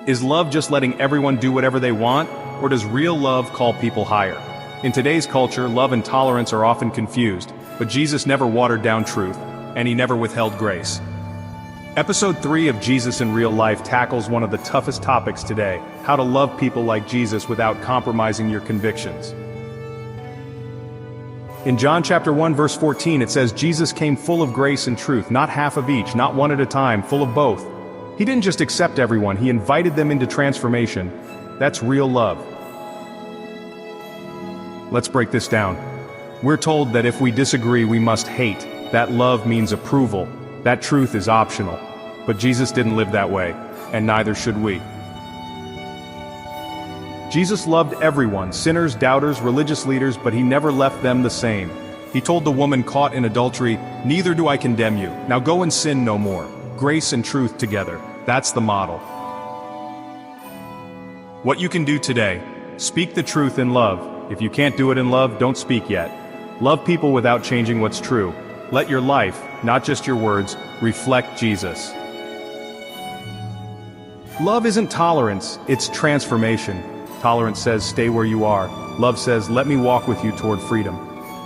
Is love just letting everyone do whatever they want, or does real love call people higher? In today's culture, love and tolerance are often confused, but Jesus never watered down truth, and he never withheld grace. Episode 3 of Jesus in Real Life tackles one of the toughest topics today: how to love people like Jesus without compromising your convictions. In John chapter 1 verse 14 it says, Jesus came full of grace and truth, not half of each, not one at a time, full of both. He didn't just accept everyone, he invited them into transformation. That's real love. Let's break this down. We're told that if we disagree we must hate. That love means approval. That truth is optional. But Jesus didn't live that way, and neither should we. Jesus loved everyone, sinners, doubters, religious leaders, but he never left them the same. He told the woman caught in adultery, "Neither do I condemn you. Now go and sin no more." Grace and truth together. That's the model. What you can do today: speak the truth in love. If you can't do it in love, don't speak yet. Love people without changing what's true. Let your life, not just your words, reflect Jesus. Love isn't tolerance, it's transformation. Tolerance says, stay where you are. Love says, let me walk with you toward freedom.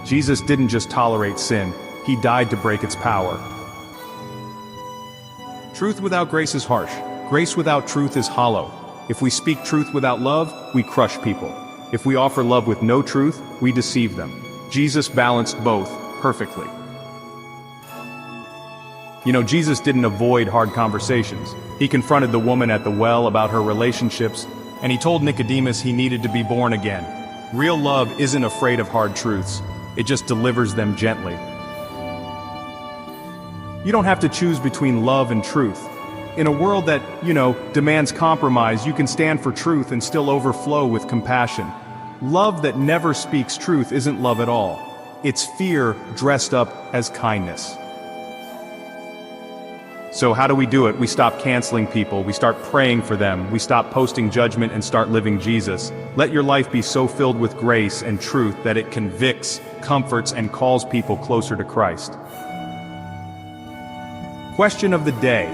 Jesus didn't just tolerate sin, he died to break its power. Truth without grace is harsh. Grace without truth is hollow. If we speak truth without love, we crush people. If we offer love with no truth, we deceive them. Jesus balanced both perfectly. Jesus didn't avoid hard conversations. He confronted the woman at the well about her relationships, and he told Nicodemus he needed to be born again. Real love isn't afraid of hard truths, it just delivers them gently. You don't have to choose between love and truth. In a world that, demands compromise, you can stand for truth and still overflow with compassion. Love that never speaks truth isn't love at all. It's fear dressed up as kindness. So how do we do it? We stop canceling people, we start praying for them, we stop posting judgment and start living Jesus. Let your life be so filled with grace and truth that it convicts, comforts, and calls people closer to Christ. Question of the day: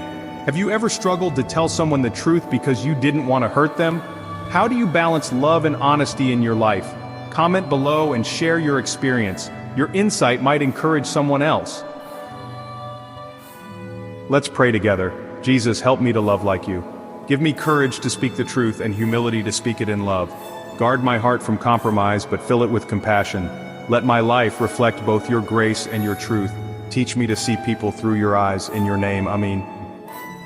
have you ever struggled to tell someone the truth because you didn't want to hurt them? How do you balance love and honesty in your life? Comment below and share your experience. Your insight might encourage someone else. Let's pray together. Jesus, help me to love like you. Give me courage to speak the truth and humility to speak it in love. Guard my heart from compromise, but fill it with compassion. Let my life reflect both your grace and your truth. Teach me to see people through your eyes. In your name, Amen.